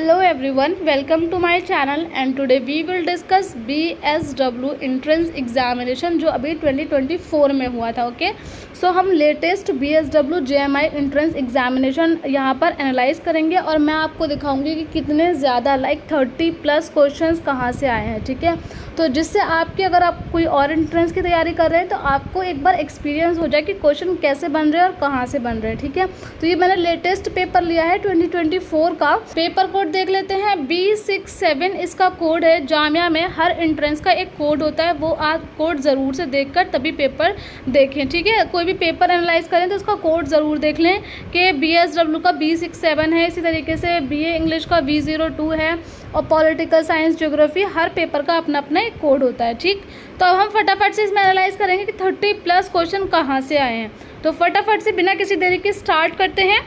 Hello everyone, welcome to my channel and today we will discuss BSW entrance examination जो अभी 2024 में हुआ था। ओके सो हम latest BSW JMI entrance examination यहाँ पर एनालाइज करेंगे और मैं आपको दिखाऊंगी कि कितने ज़्यादा 30+ क्वेश्चंस कहाँ से आए हैं। ठीक है, तो जिससे आपके अगर आप कोई और एंट्रेंस की तैयारी कर रहे हैं तो आपको एक बार एक्सपीरियंस हो जाए कि क्वेश्चन कैसे बन रहे हैं और कहाँ से बन रहे हैं। ठीक है, तो ये मैंने लेटेस्ट पेपर लिया है 2024 का। पेपर कोड देख लेते हैं, B67 इसका कोड है। जामिया में हर एंट्रेंस का एक कोड होता है, वो आप कोड ज़रूर से देखकर तभी पेपर देखें। ठीक है, कोई भी पेपर एनालाइज करें तो उसका कोड ज़रूर देख लें कि BSW का B67 है, इसी तरीके से BA इंग्लिश का V02 है और पॉलिटिकल साइंस ज्योग्राफी हर पेपर का अपना अपना एक कोड होता है। ठीक, तो अब हम फटाफट से इसमें एनालाइज करेंगे कि 30+ क्वेश्चन कहाँ से आए हैं। तो फटाफट से बिना किसी देरी के स्टार्ट करते हैं।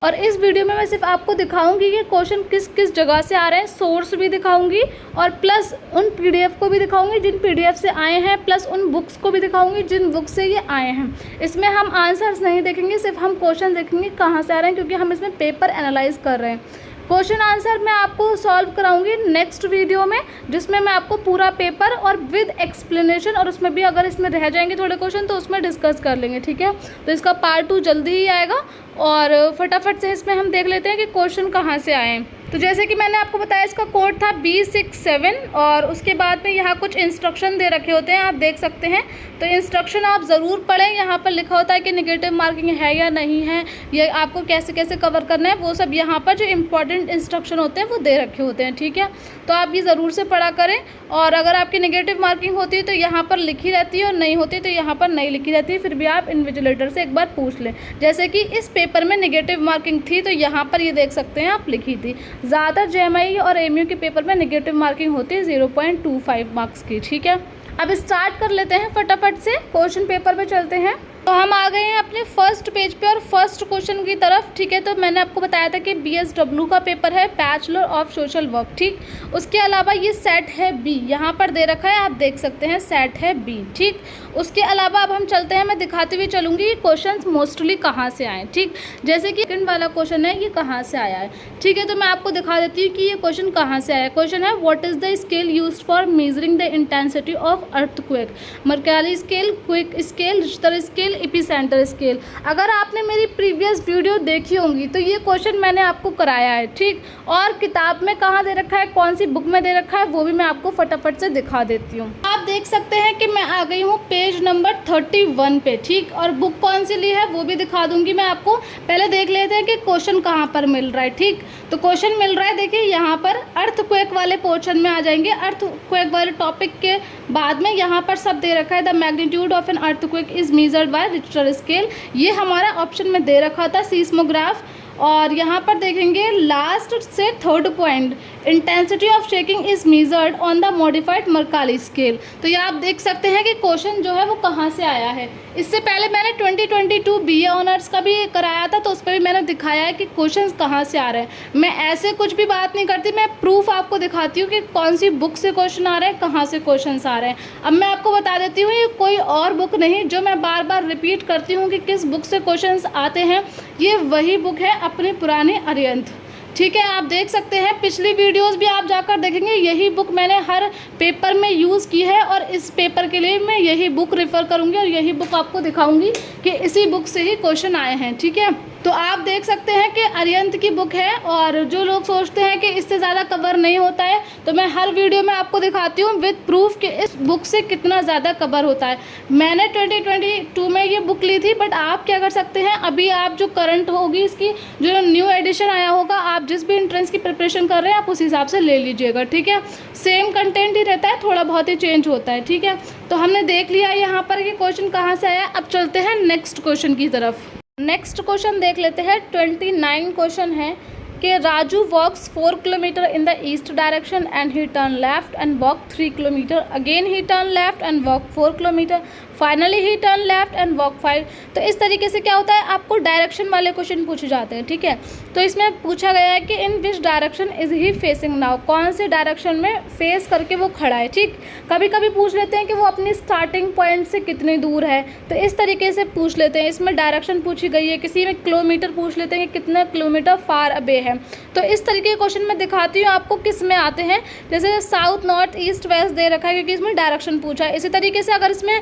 और इस वीडियो में मैं सिर्फ आपको दिखाऊंगी कि क्वेश्चन किस किस जगह से आ रहे हैं, सोर्स भी दिखाऊंगी और प्लस उन PDF को भी दिखाऊंगी जिन PDF से आए हैं, प्लस उन बुक्स को भी दिखाऊंगी जिन बुक से ये आए हैं। इसमें हम आंसर्स नहीं देखेंगे, सिर्फ हम क्वेश्चन देखेंगे कहाँ से आ रहे हैं, क्योंकि हम इसमें पेपर एनालाइज कर रहे हैं। क्वेश्चन आंसर मैं आपको सॉल्व कराऊंगी नेक्स्ट वीडियो में, जिसमें मैं आपको पूरा पेपर और विद एक्सप्लेनेशन, और उसमें भी अगर इसमें रह जाएंगे थोड़े क्वेश्चन तो उसमें डिस्कस कर लेंगे। ठीक है, तो इसका पार्ट 2 जल्दी ही आएगा और फटाफट से इसमें हम देख लेते हैं कि क्वेश्चन कहाँ से आए हैं। तो जैसे कि मैंने आपको बताया इसका कोड था B67 और उसके बाद में यहाँ कुछ इंस्ट्रक्शन दे रखे होते हैं, आप देख सकते हैं। तो इंस्ट्रक्शन आप ज़रूर पढ़ें, यहाँ पर लिखा होता है कि नेगेटिव मार्किंग है या नहीं है, ये आपको कैसे कैसे कवर करना है, वो सब यहाँ पर जो इंपॉर्टेंट इंस्ट्रक्शन होते हैं वो दे रखे होते हैं। ठीक है, तो आप ये ज़रूर से पढ़ा करें। और अगर आपकी नेगेटिव मार्किंग होती है तो यहाँ पर लिखी रहती है और नहीं होती तो यहाँ पर नहीं लिखी रहती है, फिर भी आप इन्विजिलेटर से एक बार पूछ लें। जैसे कि इस पेपर में नेगेटिव मार्किंग थी तो यहाँ पर ये देख सकते हैं आप लिखी थी। ज़्यादातर JMI और MU के पेपर में नेगेटिव मार्किंग होती है 0.25 मार्क्स की। ठीक है, अब स्टार्ट कर लेते हैं फटाफट से, क्वेश्चन पेपर पे चलते हैं। तो हम आ गए हैं अपने फर्स्ट पेज पे और फर्स्ट क्वेश्चन की तरफ। ठीक है, तो मैंने आपको बताया था कि BSW का पेपर है बैचलर ऑफ सोशल वर्क। ठीक, उसके अलावा ये सेट है B, यहाँ पर दे रखा है, आप देख सकते हैं सेट है B। ठीक, उसके अलावा अब हम चलते हैं, मैं दिखाते हुए चलूँगी क्वेश्चन मोस्टली कहाँ से आए। ठीक, जैसे कि सेकंड वाला क्वेश्चन है ये कहाँ से आया है। ठीक है, तो मैं आपको दिखा देती हूँ कि ये क्वेश्चन कहाँ से आया है। क्वेश्चन है what is the scale used for measuring the intensity of earthquake. Mercalli scale, quick scale, Richter scale, epicentre scale. अगर आपने मेरी प्रीवियस वीडियो देखी होंगी तो ये क्वेश्चन मैंने आपको कराया है। ठीक, और किताब में कहाँ दे रखा है, कौन सी बुक में दे रखा है, वो भी मैं आपको फटाफट से दिखा देती हूँ। आप देख सकते हैं कि मैं आ गई हूँ पेज नंबर 31 पे। ठीक, और बुक कौन सी ली है वो भी दिखा दूंगी मैं आपको। पहले देख लेते हैं कि क्वेश्चन कहाँ पर मिल रहा है। ठीक, तो क्वेश्चन मिल रहा है, देखिए यहाँ पर अर्थक्वेक वाले पोर्शन में आ जाएंगे। अर्थक्वेक वाले टॉपिक के बाद में यहाँ पर सब दे रखा है, the magnitude of an earthquake is measured by Richter scale. ये हमारा ऑप्शन में दे रखा था सीस्मोग्राफ। और यहाँ पर देखेंगे लास्ट से third point, intensity of shaking is measured on the modified Mercalli scale. तो ये आप देख सकते हैं कि क्वेश्चन जो है वो कहाँ से आया है। इससे पहले मैंने 2022 BA ऑनर्स का भी कराया था, तो उस पर भी मैंने दिखाया है कि क्वेश्चंस कहाँ से आ रहे हैं। मैं ऐसे कुछ भी बात नहीं करती, मैं प्रूफ आपको दिखाती हूँ कि कौन सी बुक से क्वेश्चन आ रहे हैं, कहाँ से क्वेश्चंस आ रहे हैं। अब मैं आपको बता देती हूँ, ये कोई और बुक नहीं जो मैं बार बार रिपीट करती हूँ कि किस बुक से क्वेश्चंस आते हैं, ये वही बुक है अपनी पुरानी अरिहंत। ठीक है, आप देख सकते हैं पिछली वीडियोस भी आप जाकर देखेंगे, यही बुक मैंने हर पेपर में यूज़ की है और इस पेपर के लिए मैं यही बुक रेफ़र करूंगी और यही बुक आपको दिखाऊंगी कि इसी बुक से ही क्वेश्चन आए हैं। ठीक है, तो आप देख सकते हैं कि अरिहंत की बुक है और जो लोग सोचते हैं कि इससे ज़्यादा कवर नहीं होता है, तो मैं हर वीडियो में आपको दिखाती हूँ विद प्रूफ कि इस बुक से कितना ज़्यादा कवर होता है। मैंने 2022 में ये बुक ली थी, बट आप क्या कर सकते हैं, अभी आप जो करंट होगी इसकी जो न्यू एडिशन आया होगा, आप जिस भी एंट्रेंस की प्रिपरेशन कर रहे हैं आप उस हिसाब से ले लीजिएगा। ठीक है, सेम कंटेंट ही रहता है, थोड़ा बहुत ही चेंज होता है। ठीक है, तो हमने देख लिया यहाँ पर कि क्वेश्चन कहाँ से आया। अब चलते हैं नेक्स्ट क्वेश्चन की तरफ। नेक्स्ट क्वेश्चन देख लेते हैं। 29 क्वेश्चन है कि राजू वॉक्स 4 kilometre in the east direction and he turn left and walk 3 kilometre, again he turn left and walk 4 kilometre, finally he turn left and walk 5। तो इस तरीके से क्या होता है, आपको डायरेक्शन वाले क्वेश्चन पूछे जाते हैं, ठीक है। तो इसमें पूछा गया है कि in which direction is he facing now, कौन से डायरेक्शन में फेस करके वो खड़ा है, ठीक। कभी कभी पूछ लेते हैं कि वो अपनी स्टार्टिंग पॉइंट से कितनी दूर है, तो इस तरीके से पूछ लेते हैं। इसमें डायरेक्शन पूछी गई है, किसी में किलोमीटर पूछ लेते हैं कि कितना किलोमीटर फार अबे है। तो इस तरीके के क्वेश्चन मैं दिखाती हूँ आपको किस में आते हैं। जैसे साउथ, नॉर्थ, ईस्ट, वेस्ट दे रखा है क्योंकि इसमें डायरेक्शन पूछा है। इसी तरीके से अगर इसमें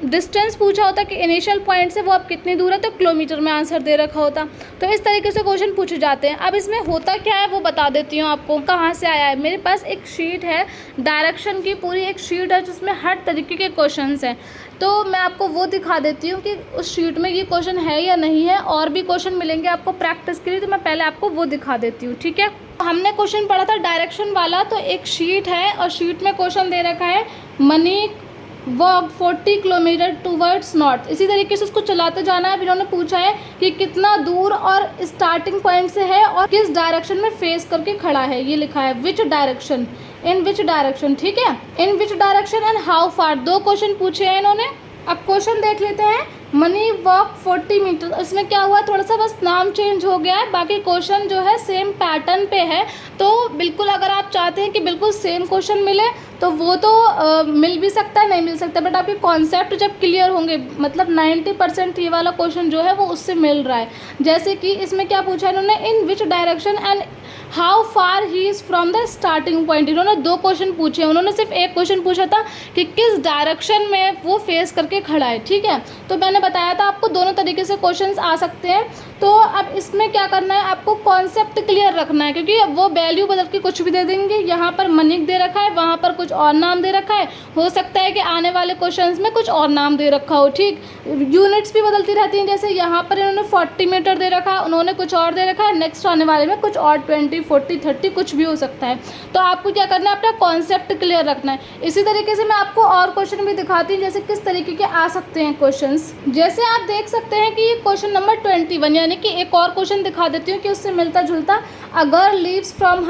डिस्टेंस पूछा होता कि इनिशियल पॉइंट से वो आप कितनी दूर है, तो किलोमीटर में आंसर दे रखा होता। तो इस तरीके से क्वेश्चन पूछे जाते हैं। अब इसमें होता क्या है वो बता देती हूँ आपको, कहाँ से आया है। मेरे पास एक शीट है, डायरेक्शन की पूरी एक शीट है जिसमें हर तरीके के क्वेश्चन हैं। तो मैं आपको वो दिखा देती हूँ कि उस शीट में ये क्वेश्चन है या नहीं है। और भी क्वेश्चन मिलेंगे आपको प्रैक्टिस के लिए, तो मैं पहले आपको वो दिखा देती हूँ, ठीक है। हमने क्वेश्चन पढ़ा था डायरेक्शन वाला, तो एक शीट है और शीट में क्वेश्चन दे रखा है मनीक वॉक 40 किलोमीटर टूवर्ड्स नॉर्थ। इसी तरीके से उसको चलाते जाना है। इन्होंने पूछा है कि कितना दूर और स्टार्टिंग पॉइंट से है और किस डायरेक्शन में फेस करके खड़ा है। ये लिखा है which direction, in which direction, ठीक है, in which direction and how far. दो क्वेश्चन पूछे हैं इन्होंने। अब क्वेश्चन देख लेते हैं। मनी वॉक 40 मीटर, इसमें क्या हुआ, थोड़ा सा बस नाम चेंज हो गया है, बाकी क्वेश्चन जो है सेम पैटर्न पे है। तो बिल्कुल अगर आप चाहते हैं कि बिल्कुल सेम क्वेश्चन मिले तो वो तो मिल भी सकता है, नहीं मिल सकता, बट आपके कॉन्सेप्ट जब क्लियर होंगे, मतलब 90% ये वाला क्वेश्चन जो है वो उससे मिल रहा है। जैसे कि इसमें क्या पूछा है इन्होंने, in which direction and how far he is from the starting point. इन्होंने दो क्वेश्चन पूछे, उन्होंने सिर्फ एक क्वेश्चन पूछा था कि किस डायरेक्शन में वो फेस करके खड़ा है, ठीक है। तो मैंने बताया था आपको दोनों तरीके से क्वेश्चंस आ सकते हैं। तो अब इसमें क्या करना है, आपको कॉन्सेप्ट क्लियर रखना है, क्योंकि वो वैल्यू बदल के कुछ भी दे देंगे। यहाँ पर मनिक दे रखा है, वहाँ पर कुछ और नाम दे रखा है, हो सकता है कि आने वाले क्वेश्चंस में कुछ और नाम दे रखा हो, ठीक। यूनिट्स भी बदलती रहती हैं, जैसे यहाँ पर इन्होंने 40 मीटर दे रखा है, उन्होंने कुछ और दे रखा है, नेक्स्ट आने वाले में कुछ और 20, 40, 30 कुछ भी हो सकता है। तो आपको क्या करना है, अपना कॉन्सेप्ट क्लियर रखना है। इसी तरीके से मैं आपको और क्वेश्चन भी दिखाती हूँ, जैसे किस तरीके के आ सकते हैं क्वेश्चंस। जैसे आप देख सकते हैं कि ये क्वेश्चन नंबर 21, यानी कि एक और क्वेश्चन दिखा देती हूँ कि उससे मिलता जुलता। A girl leaves from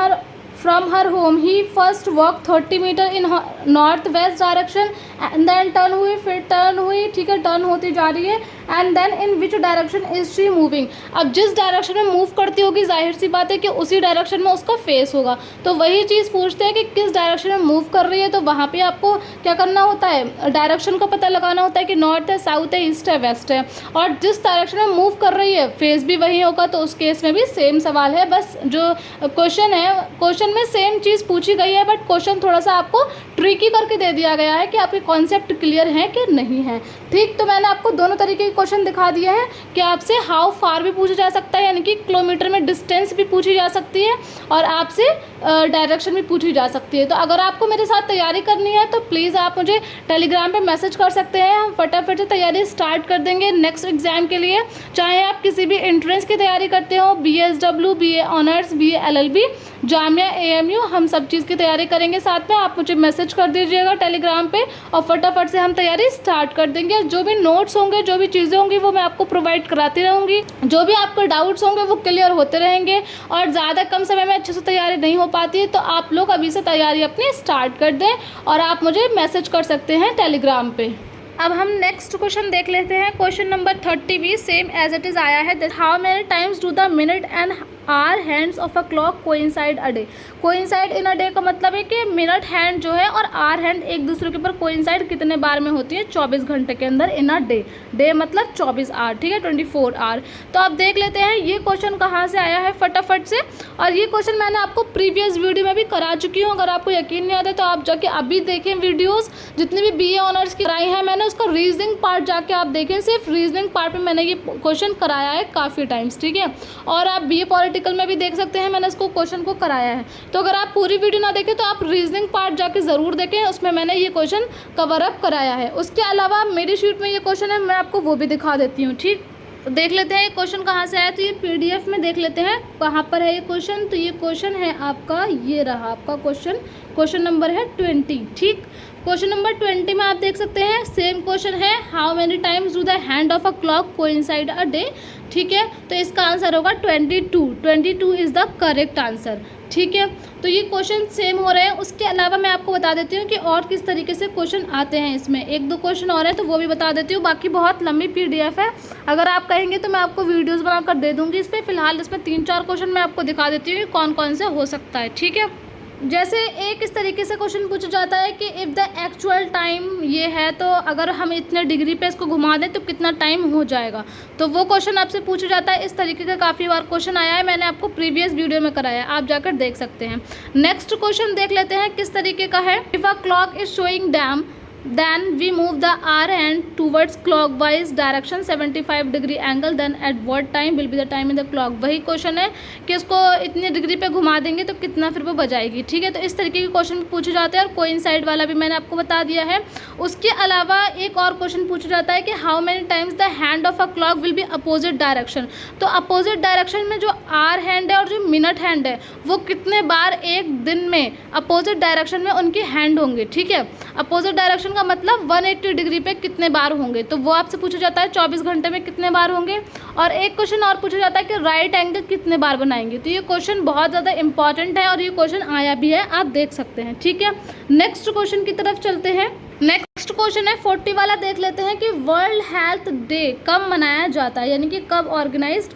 her home, he first walk 30 metre in north west direction and then turn हुई, फिर टर्न हुई, ठीक है, टर्न होती जा रही है, and then in which direction is she moving. अब जिस डायरेक्शन में मूव करती होगी, जाहिर सी बात है कि उसी डायरेक्शन में उसका फेस होगा। तो वही चीज़ पूछते हैं कि किस डायरेक्शन में मूव कर रही है, तो वहाँ पे आपको क्या करना होता है, डायरेक्शन का पता लगाना होता है कि नॉर्थ है, साउथ है, ईस्ट है, वेस्ट है, और जिस डायरेक्शन में मूव कर रही है फेस भी वही होगा। तो उस केस में भी सेम सवाल है, बस जो क्वेश्चन है, क्वेश्चन में सेम चीज़ पूछी गई है, बट क्वेश्चन थोड़ा सा आपको ट्रिकी करके दे दिया गया है कि आपके कॉन्सेप्ट क्लियर है कि नहीं है, ठीक। तो मैंने आपको दोनों तरीके के क्वेश्चन दिखा दिए हैं कि आपसे हाउ फार भी पूछा जा सकता है, यानी कि किलोमीटर में डिस्टेंस भी पूछी जा सकती है, और आपसे डायरेक्शन भी पूछी जा सकती है। तो अगर आपको मेरे साथ तैयारी करनी है तो प्लीज़ आप मुझे टेलीग्राम पे मैसेज कर सकते हैं। हम फटाफट से तैयारी स्टार्ट कर देंगे नेक्स्ट एग्जाम के लिए। चाहे आप किसी भी एंट्रेंस की तैयारी करते हो, BSW, BA honours, BA LLB, Jamia, AMU, हम सब चीज़ की तैयारी करेंगे साथ में। आप मुझे मैसेज कर दीजिएगा टेलीग्राम पे और फटाफट से हम तैयारी स्टार्ट कर देंगे। जो भी नोट्स होंगे, जो भी चीज़ें होंगी, वो मैं आपको प्रोवाइड कराती रहूँगी। जो भी आपके डाउट्स होंगे वो क्लियर होते रहेंगे, और ज़्यादा कम समय में अच्छे से तैयारी नहीं हो पाती है, तो आप लोग अभी से तैयारी अपनी स्टार्ट कर दें और आप मुझे मैसेज कर सकते हैं टेलीग्राम पे। अब हम नेक्स्ट क्वेश्चन देख लेते हैं। क्वेश्चन नंबर 30 भी सेम एज इट इज़ आया है। How many times do the minute and hour hands of a clock coincide a day. Coincide in a day का मतलब है कि मिनट हैंड जो है और आर हैंड एक दूसरे के ऊपर कोइंसाइड कितने बार में होती है, 24 घंटे के अंदर इन अ डे। डे मतलब 24 आवर, ठीक है, 24 आवर। तो आप देख लेते हैं ये क्वेश्चन कहाँ से आया है फटाफट से। और ये क्वेश्चन मैंने आपको प्रीवियस वीडियो में भी करा चुकी हूँ। अगर आपको यकीन नहीं आता तो आप जाके अभी देखें वीडियोज़, जितनी भी BA ऑनर्स की कराई हैं मैंने, उसका रीजनिंग पार्ट जाके आप देखें। सिर्फ रीजनिंग पार्ट में मैंने ये क्वेश्चन कराया है काफ़ी टाइम्स, ठीक है। और आप BA पॉलिटिकल में भी देख सकते हैं, मैंने इसको क्वेश्चन को कराया है। तो अगर आप पूरी वीडियो ना देखें तो आप रीजनिंग पार्ट जाके ज़रूर देखें, उसमें मैंने ये क्वेश्चन कवर अप कराया है। उसके अलावा मेरी शीट में ये क्वेश्चन है, मैं आपको वो भी दिखा देती हूँ, ठीक। तो देख लेते हैं ये क्वेश्चन कहाँ से आया। तो ये PDF में देख लेते हैं कहाँ पर है ये क्वेश्चन। तो ये क्वेश्चन है आपका, ये रहा आपका क्वेश्चन, क्वेश्चन नंबर है 20, ठीक। क्वेश्चन नंबर 20 में आप देख सकते हैं सेम क्वेश्चन है, how many times do the hand of a clock coincide a day. ठीक है, तो इसका आंसर होगा 22 इज़ द करेक्ट आंसर। ठीक है, तो ये क्वेश्चन सेम हो रहे हैं। उसके अलावा मैं आपको बता देती हूँ कि और किस तरीके से क्वेश्चन आते हैं इसमें, 1-2 क्वेश्चन और हैं तो वो भी बता देती हूँ। बाकी बहुत लंबी PDF है, अगर आप कहेंगे तो मैं आपको वीडियोस बनाकर दे दूँगी इस पर। फिलहाल इसमें 3-4 क्वेश्चन मैं आपको दिखा देती हूँ कौन कौन से हो सकता है। ठीक है, जैसे एक इस तरीके से क्वेश्चन पूछा जाता है कि इफ़ द एक्चुअल टाइम ये है तो अगर हम इतने डिग्री पे इसको घुमा दें तो कितना टाइम हो जाएगा। तो वो क्वेश्चन आपसे पूछा जाता है। इस तरीके का काफ़ी बार क्वेश्चन आया है, मैंने आपको प्रीवियस वीडियो में कराया है, आप जाकर देख सकते हैं। नेक्स्ट क्वेश्चन देख लेते हैं किस तरीके का है। If a clock is showing dam then we move the R hand towards clockwise direction 75 degree angle, then at what time will be the time in the clock। वही क्वेश्चन है कि इसको इतनी डिग्री पे घुमा देंगे तो कितना फिर वो बजाएगी। ठीक है, तो इस तरीके के क्वेश्चन पूछे जाते हैं और कोइंसाइड वाला भी मैंने आपको बता दिया है। उसके अलावा एक और क्वेश्चन पूछा जाता है कि how many times the hand of a clock will be opposite direction. तो अपोजिट डायरेक्शन में जो R हैंड है और जो मिनट हैंड है वो कितने बार एक दिन में अपोजिट डायरेक्शन में उनके हैंड होंगे। ठीक है, अपोजिट डायरेक्शन का मतलब 180 डिग्री पे कितने बार होंगे, तो वो आपसे पूछा जाता है 24 घंटे में कितने बार होंगे। और एक क्वेश्चन और पूछा जाता है कि राइट एंगल कितने बार बनाएंगे। तो ये क्वेश्चन बहुत ज़्यादा इंपॉर्टेंट है और ये क्वेश्चन आया भी है, आप देख सकते हैं। ठीक है, नेक्स्ट क्वेश्चन की तरफ चलते हैं। नेक्स्ट क्वेश्चन है 40 वाला, देख लेते हैं कि वर्ल्ड हेल्थ डे कब मनाया जाता है, यानी कि कब ऑर्गेनाइज्ड।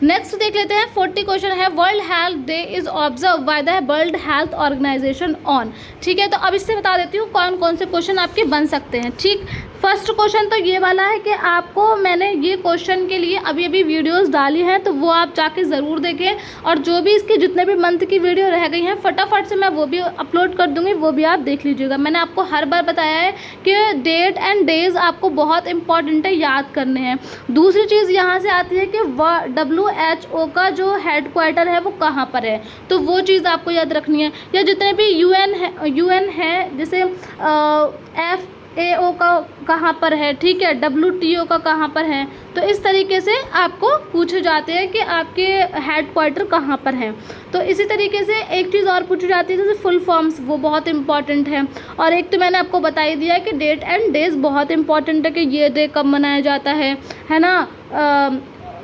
नेक्स्ट देख लेते हैं 40 क्वेश्चन है, world health day is observe by the world health organisation on. ठीक है, तो अब इससे बता देती हूँ कौन कौन से क्वेश्चन आपके बन सकते हैं। ठीक, फर्स्ट क्वेश्चन तो ये वाला है कि आपको मैंने ये क्वेश्चन के लिए अभी अभी वीडियोस डाली हैं तो वो आप जाके ज़रूर देखें, और जो भी इसके जितने भी मंथ की वीडियो रह गई हैं फटाफट से मैं वो भी अपलोड कर दूँगी, वो भी आप देख लीजिएगा। मैंने आपको हर बार बताया है कि डेट एंड डेज आपको बहुत इंपॉर्टेंट है, याद करने हैं। दूसरी चीज़ यहाँ से आती है कि WHO का जो हेड क्वार्टर है वो कहाँ पर है, तो वो चीज़ आपको याद रखनी है। या जितने भी UN है जैसे FAO का कहाँ पर है, ठीक है, WTO का कहाँ पर है, तो इस तरीके से आपको पूछे जाते हैं कि आपके हेड क्वार्टर कहाँ पर हैं। तो इसी तरीके से एक चीज़ और पूछी जाती है जैसे फुल फॉर्म्स, वो बहुत इंपॉर्टेंट है। और एक तो मैंने आपको बता ही दिया है कि डेट एंड डेज बहुत इंपॉर्टेंट है कि ये डे कब मनाया जाता है ना।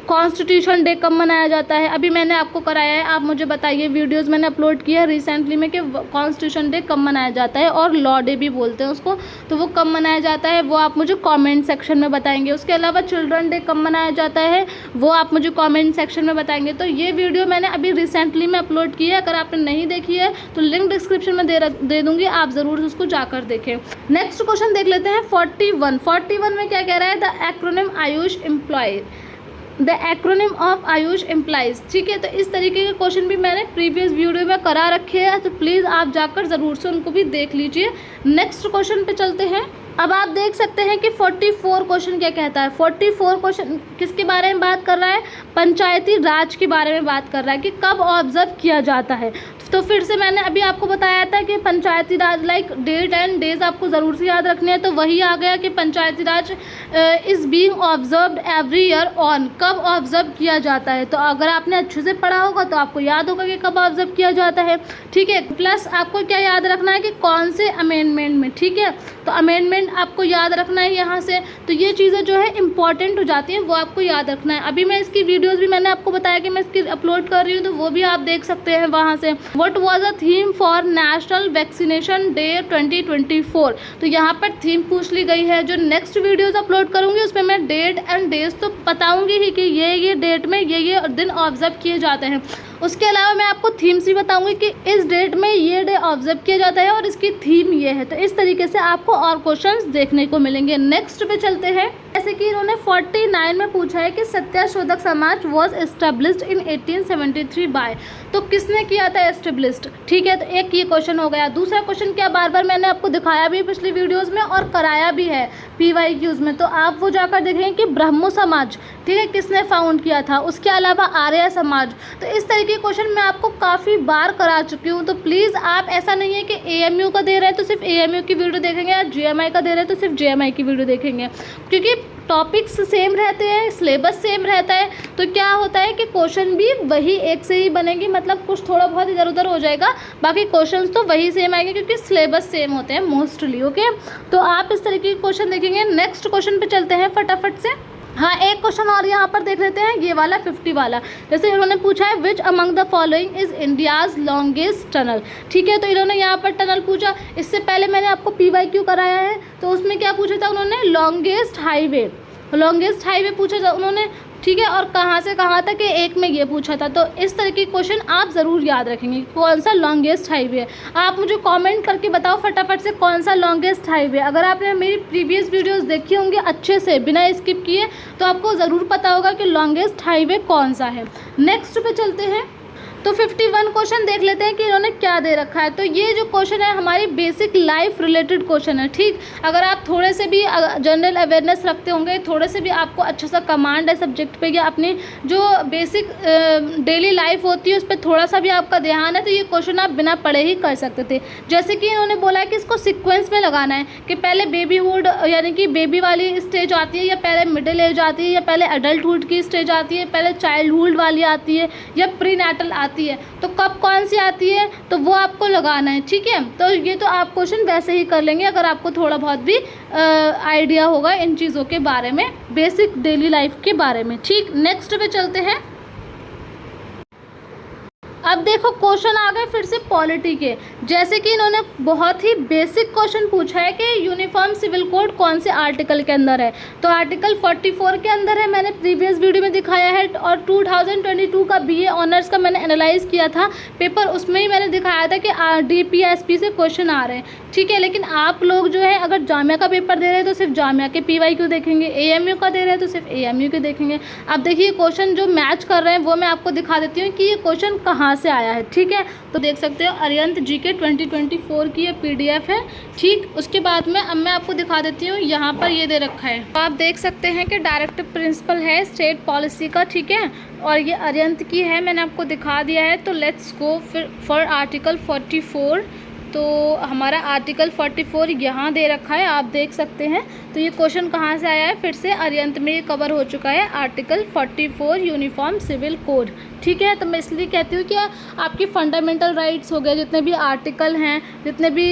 कॉन्स्टिट्यूशन डे कब मनाया जाता है, अभी मैंने आपको कराया है, आप मुझे बताइए, वीडियोस मैंने अपलोड किया है रिसेंटली में कि कॉन्स्टिट्यूशन डे कब मनाया जाता है, और लॉ डे भी बोलते हैं उसको, तो वो कब मनाया जाता है वो आप मुझे कमेंट सेक्शन में बताएंगे। उसके अलावा चिल्ड्रन डे कब मनाया जाता है वो आप मुझे कमेंट सेक्शन में बताएंगे। तो ये वीडियो मैंने अभी रिसेंटली में अपलोड की है, अगर आपने नहीं देखी है तो लिंक डिस्क्रिप्शन में दे दूँगी, आप ज़रूर उसको जाकर देखें। नेक्स्ट क्वेश्चन देख लेते हैं 41 में क्या कह रहा है, the acronym AYUSH employ, the acronym of AYUSH employs. ठीक है, तो इस तरीके के क्वेश्चन भी मैंने प्रीवियस वीडियो में करा रखे हैं, तो प्लीज़ आप जाकर ज़रूर से उनको भी देख लीजिए। नेक्स्ट क्वेश्चन पे चलते हैं। अब आप देख सकते हैं कि 44 क्वेश्चन क्या कहता है। 44 क्वेश्चन किसके बारे में बात कर रहा है, पंचायती राज के बारे में बात कर रहा है कि कब ऑब्जर्व किया जाता है। तो फिर से मैंने अभी आपको बताया था कि पंचायती राज लाइक डेट एंड डेज आपको ज़रूर से याद रखने हैं, तो वही आ गया कि Panchayati Raj is being observed every year on, कब ऑब्जर्व किया जाता है। तो अगर आपने अच्छे से पढ़ा होगा तो आपको याद होगा कि कब ऑब्जर्व किया जाता है। ठीक है, प्लस आपको क्या याद रखना है कि कौन से अमेंडमेंट में। ठीक है, तो अमेंडमेंट आपको याद रखना है यहाँ से, तो ये चीज़ें जो है इंपॉर्टेंट हो जाती हैं, वो आपको याद रखना है। अभी मैं इसकी वीडियोज़ भी मैंने आपको बताया कि मैं इसकी अपलोड कर रही हूँ, तो वो भी आप देख सकते हैं वहाँ से। What was the theme for National Vaccination Day 2024? तो यहाँ पर थीम पूछ ली गई है। जो नेक्स्ट वीडियोस अपलोड करूँगी उसमें मैं डेट एंड डेज तो बताऊँगी ही कि ये डेट में ये दिन ऑब्जर्व किए जाते हैं। उसके अलावा मैं आपको थीम्स भी बताऊंगी कि इस डेट में ये डे ऑब्जर्व किया जाता है और इसकी थीम ये है। तो इस तरीके से आपको और क्वेश्चंस देखने को मिलेंगे। नेक्स्ट पे चलते हैं। जैसे कि इन्होंने 49 में पूछा है कि सत्याशोधक समाज वॉज एस्टेब्लिश्ड इन 1873 बाय, तो किसने किया था एस्टेब्लिश्ड। ठीक है, तो एक ये क्वेश्चन हो गया। दूसरा क्वेश्चन क्या, बार बार मैंने आपको दिखाया भी पिछली वीडियोज़ में और कराया भी है PYQs में, तो आप वो जाकर देखेंगे कि ब्रह्मो समाज, ठीक है, किसने फाउंड किया था। उसके अलावा आर्य समाज। तो इस तरह के क्वेश्चन मैं आपको काफ़ी बार करा चुकी हूँ, तो प्लीज़ आप ऐसा नहीं है कि AMU का दे रहे हैं तो सिर्फ AMU की वीडियो देखेंगे या GMI का दे रहे हैं तो सिर्फ GMI की वीडियो देखेंगे, क्योंकि टॉपिक्स सेम रहते हैं, सिलेबस सेम रहता है, तो क्या होता है कि क्वेश्चन भी वही एक से ही बनेंगे, मतलब कुछ थोड़ा बहुत इधर उधर हो जाएगा, बाकी क्वेश्चंस तो वही सेम आएंगे क्योंकि सिलेबस सेम होते हैं मोस्टली। ओके, तो आप इस तरीके के क्वेश्चन देखेंगे। नेक्स्ट क्वेश्चन पे चलते हैं फटाफट से। हाँ, एक क्वेश्चन और यहाँ पर देख लेते हैं, ये वाला 50 वाला। जैसे इन्होंने पूछा है which among the following is India's longest tunnel. ठीक है, तो इन्होंने यहाँ पर टनल पूछा। इससे पहले मैंने आपको PYQ कराया है, तो उसमें क्या पूछा था उन्होंने, लॉन्गेस्ट हाईवे पूछा था उन्होंने। ठीक है, और कहाँ से कहाँ तक, एक में ये पूछा था। तो इस तरह के क्वेश्चन आप ज़रूर याद रखेंगे, कौन सा लॉन्गेस्ट हाईवे है। आप मुझे कमेंट करके बताओ फटाफट से कौन सा लॉन्गेस्ट हाईवे। अगर आपने मेरी प्रीवियस वीडियोस देखी होंगी अच्छे से बिना स्किप किए, तो आपको ज़रूर पता होगा कि लॉन्गेस्ट हाईवे कौन सा है। नेक्स्ट पे चलते हैं, तो 51 क्वेश्चन देख लेते हैं कि इन्होंने क्या दे रखा है। तो ये जो क्वेश्चन है हमारी बेसिक लाइफ रिलेटेड क्वेश्चन है। ठीक, अगर आप थोड़े से भी जनरल अवेयरनेस रखते होंगे, थोड़े से भी आपको अच्छा सा कमांड है सब्जेक्ट पे, या अपनी जो बेसिक डेली लाइफ होती है उस पर थोड़ा सा भी आपका ध्यान है, तो ये क्वेश्चन आप बिना पढ़े ही कर सकते थे। जैसे कि इन्होंने बोला है कि इसको सिक्वेंस में लगाना है, कि पहले बेबीहुड यानी कि बेबी वाली स्टेज आती है, या पहले मिडिल एज आती है, या पहले अडल्टहुड की स्टेज आती है, पहले चाइल्डहुड वाली आती है, या प्री नेटल आती है। तो कब कौन सी आती है, तो वो आपको लगाना है। ठीक है, तो ये तो आप क्वेश्चन वैसे ही कर लेंगे अगर आपको थोड़ा बहुत भी आइडिया होगा इन चीज़ों के बारे में, बेसिक डेली लाइफ के बारे में। ठीक, नेक्स्ट पे चलते हैं। अब देखो क्वेश्चन आ गए फिर से पॉलिटी के। जैसे कि इन्होंने बहुत ही बेसिक क्वेश्चन पूछा है कि यूनिफॉर्म सिविल कोड कौन से आर्टिकल के अंदर है। तो आर्टिकल 44 के अंदर है, मैंने प्रीवियस वीडियो में दिखाया है। और 2022 का BA ऑनर्स का मैंने एनालाइज किया था पेपर, उसमें ही मैंने दिखाया था कि DPSP से क्वेश्चन आ रहे हैं। ठीक है, लेकिन आप लोग जो है अगर जामिया का पेपर दे रहे हैं तो सिर्फ जामिया के PYQ देखेंगे, AMU का दे रहे हैं तो सिर्फ AMU के देखेंगे। अब देखिए क्वेश्चन जो मैच कर रहे हैं वो मैं आपको दिखा देती हूँ कि ये क्वेश्चन कहाँ से आया है। ठीक है, तो देख सकते हो अरिहंत GK 2024 की ये PDF है। ठीक, उसके बाद में अब मैं आपको दिखा देती हूँ, यहाँ पर ये दे रखा है, तो आप देख सकते हैं कि डायरेक्टिव प्रिंसिपल है स्टेट पॉलिसी का। ठीक है, और ये अरिहंत की है, मैंने आपको दिखा दिया है। तो लेट्स गो फिर फॉर आर्टिकल 44। तो हमारा आर्टिकल 44 यहाँ दे रखा है, आप देख सकते हैं। तो ये क्वेश्चन कहाँ से आया है, फिर से अरिहंत में ये कवर हो चुका है, आर्टिकल 44 यूनिफॉर्म सिविल कोड। ठीक है, तो मैं इसलिए कहती हूँ कि आपकी फंडामेंटल राइट्स हो गए, जितने भी आर्टिकल हैं, जितने भी